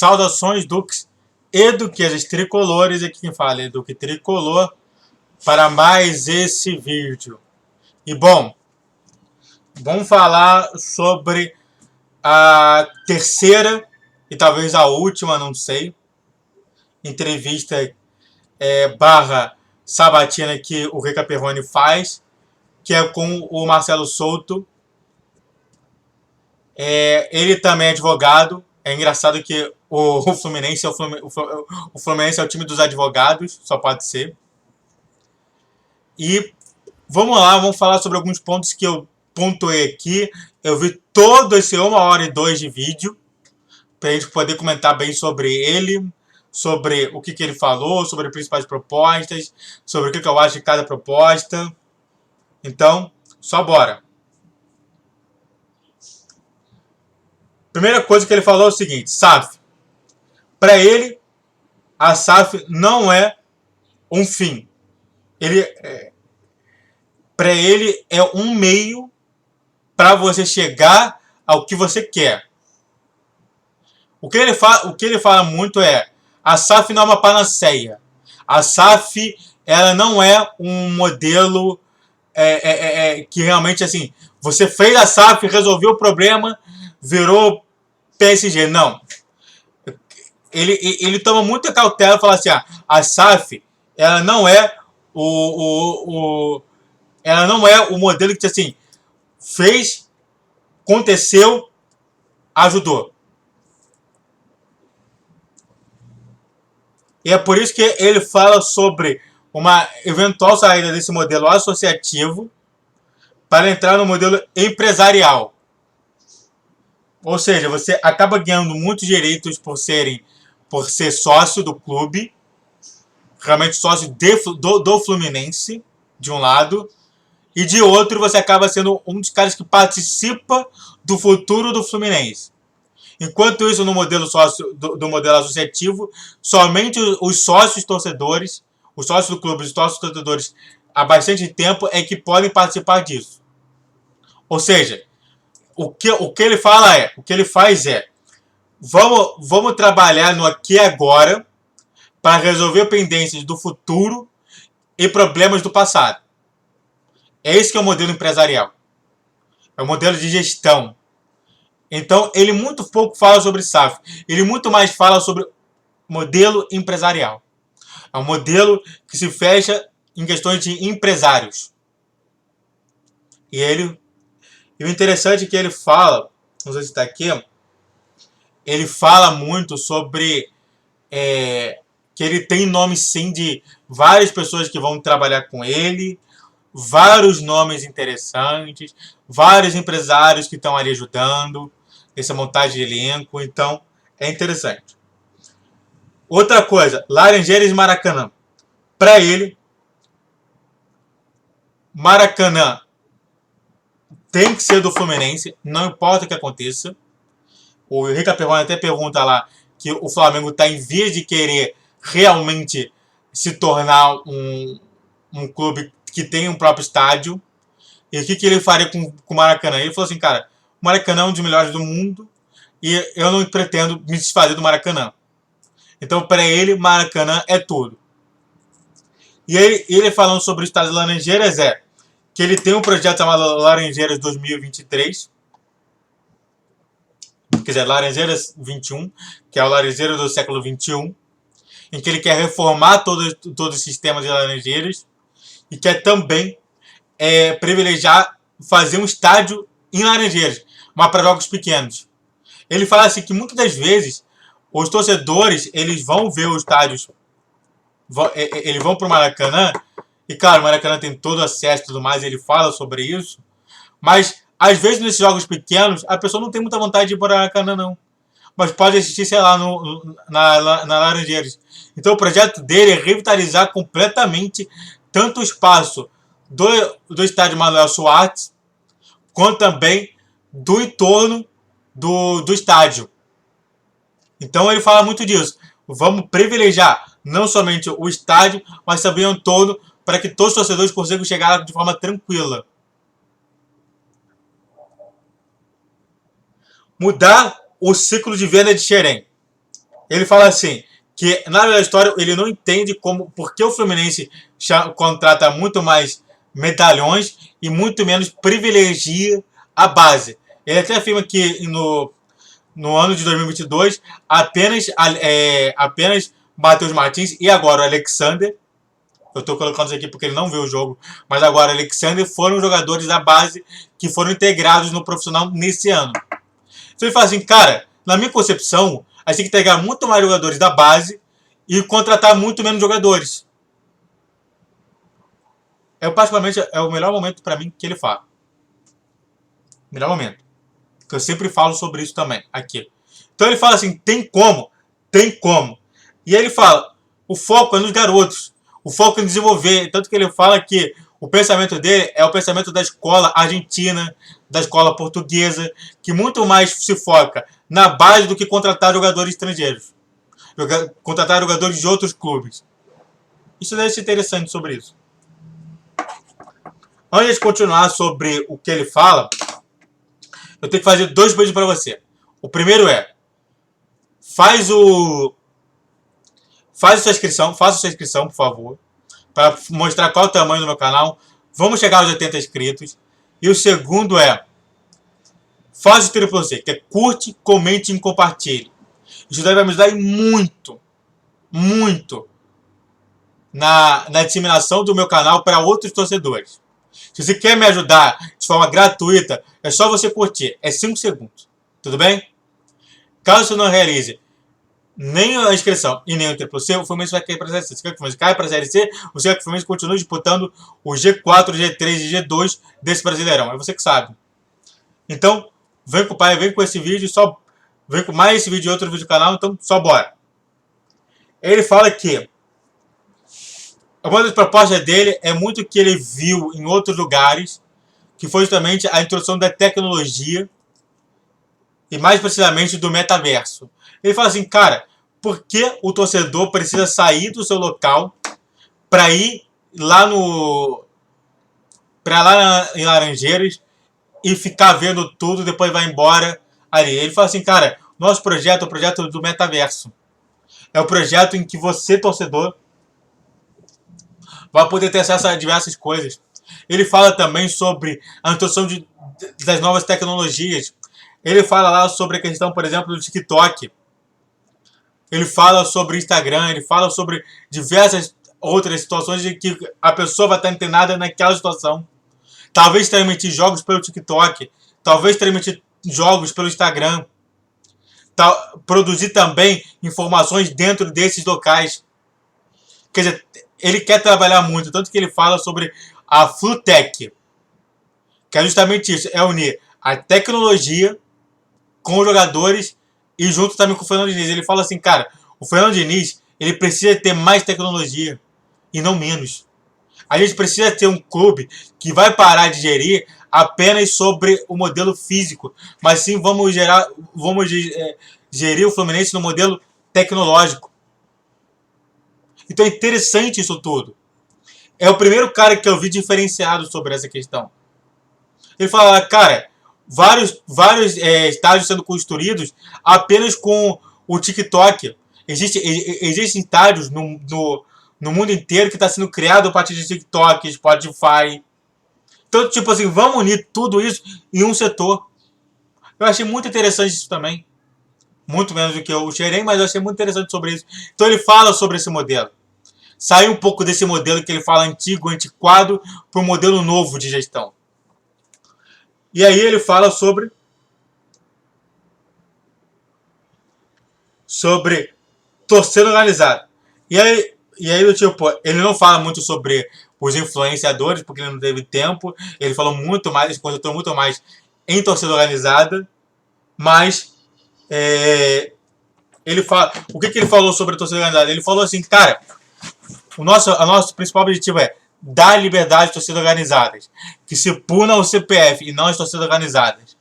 Saudações, Duques e Duquesas Tricolores. Aqui quem fala é Duque Tricolor para mais esse vídeo. E bom, vamos falar sobre a terceira e talvez a última, não sei, entrevista barra sabatina que o Rica Perrone faz, que é com o Marcelo Souto. Ele também é advogado. É engraçado que o Fluminense o Fluminense é o time dos advogados, só pode ser. E vamos lá, vamos falar sobre alguns pontos que eu pontuei aqui. Eu vi todo esse 1h02 de vídeo para a gente poder comentar bem sobre ele, sobre o que ele falou, sobre as principais propostas, sobre o que eu acho de cada proposta. Então, só bora. Primeira coisa que ele falou é o seguinte: SAF. Para ele, a SAF não é um fim. Para ele é um meio para você chegar ao que você quer. O que ele fala muito é: a SAF não é uma panaceia. A SAF ela não é um modelo que realmente assim, você fez a SAF, resolveu o problema, virou PSG. Não. Ele toma muita cautela e fala assim: a SAF ela não é ela não é o modelo que assim fez, aconteceu, ajudou. E é por isso que ele fala sobre uma eventual saída desse modelo associativo para entrar no modelo empresarial. Ou seja, você acaba ganhando muitos direitos por ser sócio do clube, realmente sócio do Fluminense, de um lado, e de outro você acaba sendo um dos caras que participa do futuro do Fluminense. Enquanto isso, no modelo do modelo associativo, somente os sócios torcedores, os sócios do clube, os sócios torcedores há bastante tempo é que podem participar disso. Ou seja, o que ele faz é: vamos trabalhar no aqui e agora para resolver pendências do futuro e problemas do passado. É esse que é o modelo empresarial. É o modelo de gestão. Então, ele muito pouco fala sobre SAF. Ele muito mais fala sobre modelo empresarial. É um modelo que se fecha em questões de empresários. E o interessante é que ele fala, não sei se está aqui, ele fala muito sobre que ele tem nome sim de várias pessoas que vão trabalhar com ele, vários nomes interessantes, vários empresários que estão ali ajudando essa montagem de elenco. Então é interessante. Outra coisa, Laranjeiras e Maracanã. Para ele, Maracanã tem que ser do Fluminense, não importa o que aconteça. O Rica Perrone até pergunta lá que o Flamengo está em vias de querer realmente se tornar um clube que tem um próprio estádio. E o que ele faria com o Maracanã? Ele falou assim: cara, o Maracanã é um dos melhores do mundo e eu não pretendo me desfazer do Maracanã. Então, para ele, Maracanã é tudo. E ele falando sobre o estádio de Laranjeiras que ele tem um projeto chamado Laranjeiras 2023. Quer dizer, Laranjeiras 21, que é o Laranjeiras do século 21, em que ele quer reformar todo o sistema de Laranjeiras e quer também privilegiar fazer um estádio em Laranjeiras, mas para jogos pequenos. Ele fala assim que muitas das vezes os torcedores eles vão ver os estádios, eles vão para o Maracanã, e claro, o Maracanã tem todo o acesso e tudo mais, ele fala sobre isso, mas às vezes nesses jogos pequenos a pessoa não tem muita vontade de ir para o Maracanã não, mas pode assistir, sei lá, na Laranjeiras. Então o projeto dele é revitalizar completamente tanto o espaço do estádio Manuel Suárez, quanto também do entorno do estádio. Então ele fala muito disso. Vamos privilegiar não somente o estádio, mas também o entorno, para que todos os torcedores consigam chegar de forma tranquila. Mudar o ciclo de venda de Xerém. Ele fala assim, que na verdade da história ele não entende porque o Fluminense contrata muito mais medalhões e muito menos privilegia a base. Ele até afirma que no ano de 2022 apenas Matheus Martins e agora o Alexander, eu estou colocando isso aqui porque ele não viu o jogo, mas agora o Alexander foram jogadores da base que foram integrados no profissional nesse ano. Então ele fala assim, cara, na minha concepção, a gente tem que integrar muito mais jogadores da base e contratar muito menos jogadores. Particularmente, é o melhor momento para mim que ele fala. Melhor momento. Que eu sempre falo sobre isso também, aqui. Então ele fala assim, tem como. Tem como. E aí ele fala, o foco é nos garotos. O foco é em desenvolver. Tanto que ele fala que o pensamento dele é o pensamento da escola argentina, da escola portuguesa, que muito mais se foca na base do que contratar jogadores estrangeiros. Contratar jogadores de outros clubes. Isso deve ser interessante sobre isso. Antes de continuar sobre o que ele fala, eu tenho que fazer 2 pedidos para você. O primeiro é, faça sua inscrição, por favor, para mostrar qual é o tamanho do meu canal. Vamos chegar aos 80 inscritos. E o segundo é, faz o que eu para você, que é curte, comente e compartilhe. Isso daí vai me ajudar muito, muito na disseminação do meu canal para outros torcedores. Se você quer me ajudar de forma gratuita, é só você curtir. É 5 segundos. Tudo bem? Caso você não realize nem a inscrição e nem o triplo C, o Fluminense vai cair para a Série C. Você quer que o Fluminense caia para a Série C? Você quer que o Fluminense continue disputando o G4, G3 e G2 desse Brasileirão? É você que sabe. Então, vem com o pai, vem com esse vídeo, vem com mais esse vídeo e outro vídeo do canal, então só bora. Ele fala que uma das propostas dele é muito o que ele viu em outros lugares, que foi justamente a introdução da tecnologia e mais precisamente do metaverso. Ele fala assim, cara, por que o torcedor precisa sair do seu local para ir lá em Laranjeiras e ficar vendo tudo, depois vai embora ali. Ele fala assim, cara, nosso projeto é o projeto do metaverso. É o projeto em que você, torcedor, vai poder ter acesso a diversas coisas. Ele fala também sobre a introdução das novas tecnologias. Ele fala lá sobre a questão, por exemplo, do TikTok. Ele fala sobre o Instagram, ele fala sobre diversas outras situações em que a pessoa vai estar antenada naquela situação. Talvez transmitir jogos pelo TikTok, talvez transmitir jogos pelo Instagram, produzir também informações dentro desses locais. Quer dizer, ele quer trabalhar muito, tanto que ele fala sobre a Flutec, que é justamente isso, é unir a tecnologia com os jogadores e junto também com o Fernando Diniz. Ele fala assim, cara, o Fernando Diniz, ele precisa ter mais tecnologia e não menos. A gente precisa ter um clube que vai parar de gerir apenas sobre o modelo físico, mas sim vamos gerir o Fluminense no modelo tecnológico. Então é interessante isso tudo. É o primeiro cara que eu vi diferenciado sobre essa questão. Ele fala, cara, vários estádios sendo construídos apenas com o TikTok. Existem estádios no mundo inteiro que está sendo criado a partir de TikTok, Spotify. Então, tipo assim, vamos unir tudo isso em um setor. Eu achei muito interessante isso também. Muito menos do que eu cheirei, mas eu achei muito interessante sobre isso. Então ele fala sobre esse modelo. Sair um pouco desse modelo que ele fala antigo, antiquado, para um modelo novo de gestão. E aí ele fala sobre torcida organizada. E aí, tipo, ele não fala muito sobre os influenciadores, porque ele não teve tempo. Ele falou muito mais, ele se concentrou muito mais em torcida organizada. Mas ele fala. O que ele falou sobre a torcida organizada? Ele falou assim, cara, o nosso principal objetivo é dar liberdade às torcidas organizadas, que se punam o CPF e não as torcidas organizadas.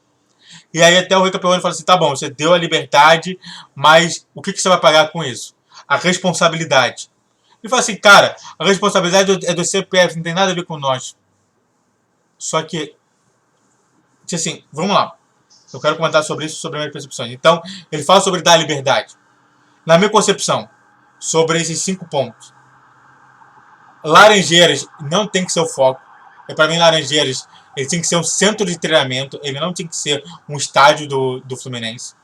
E aí até o Rui Capelone fala assim, tá bom, você deu a liberdade, mas o que você vai pagar com isso? A responsabilidade. Ele fala assim, cara, a responsabilidade é do CPF, não tem nada a ver com nós. Só que, assim, vamos lá. Eu quero comentar sobre isso, sobre as minhas percepções. Então, ele fala sobre dar liberdade. na minha concepção, sobre esses 5 pontos, Laranjeiras não tem que ser o foco. Para mim, Laranjeiras ele tem que ser um centro de treinamento. Ele não tem que ser um estádio do Fluminense.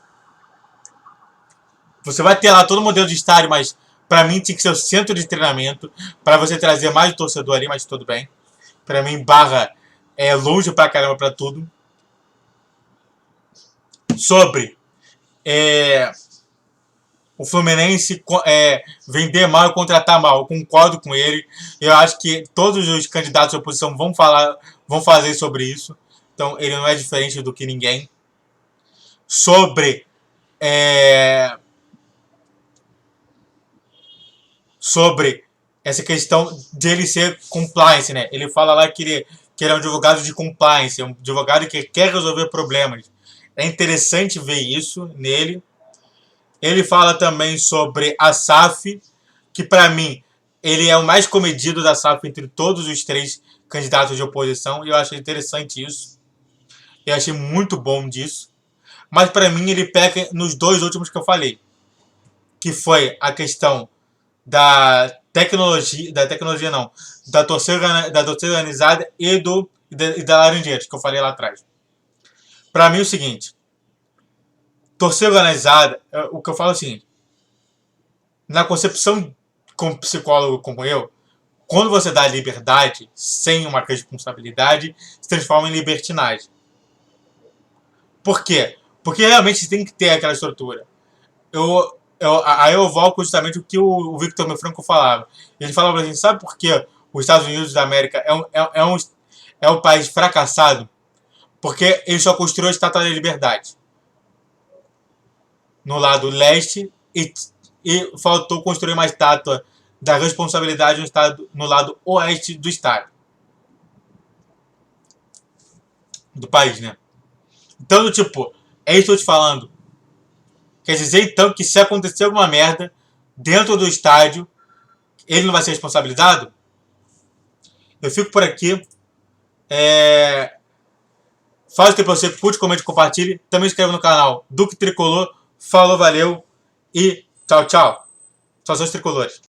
Você vai ter lá todo o modelo de estádio, mas para mim tem que ser o centro de treinamento para você trazer mais torcedor ali, mas tudo bem. Para mim, Barra é longe pra caramba pra tudo. Sobre o Fluminense vender mal e contratar mal, eu concordo com ele. Eu acho que todos os candidatos à oposição vão fazer sobre isso. Então ele não é diferente do que ninguém. Sobre essa questão de ele ser compliance, né? Ele fala lá que ele é um advogado de compliance, é um advogado que quer resolver problemas. É interessante ver isso nele. Ele fala também sobre a SAF, que para mim ele é o mais comedido da SAF entre todos os 3 candidatos de oposição, e eu achei interessante isso. Eu achei muito bom disso. Mas para mim ele peca nos 2 últimos que eu falei, que foi a questão da tecnologia não, da torcida organizada e da Laranjeiras, que eu falei lá atrás. Para mim é o seguinte, torcida organizada, o que eu falo é o seguinte, na concepção como psicólogo como eu, quando você dá liberdade sem uma responsabilidade, se transforma em libertinagem. Por quê? Porque realmente tem que ter aquela estrutura. Aí eu volto justamente o que o Victor Franco falava. Ele falava assim, sabe por que os Estados Unidos da América é um país fracassado? Porque ele só construiu a Estátua da Liberdade no lado leste e faltou construir uma estátua da responsabilidade no lado oeste do estado. Do país, né? Então, tipo, é isso que eu tô te falando. Quer dizer, então, que se acontecer alguma merda dentro do estádio, ele não vai ser responsabilizado? Eu fico por aqui. Faz o que você curte, comente, compartilhe. Também se inscreva no canal Duque Tricolor. Falou, valeu e tchau, tchau. Saudações tricolores.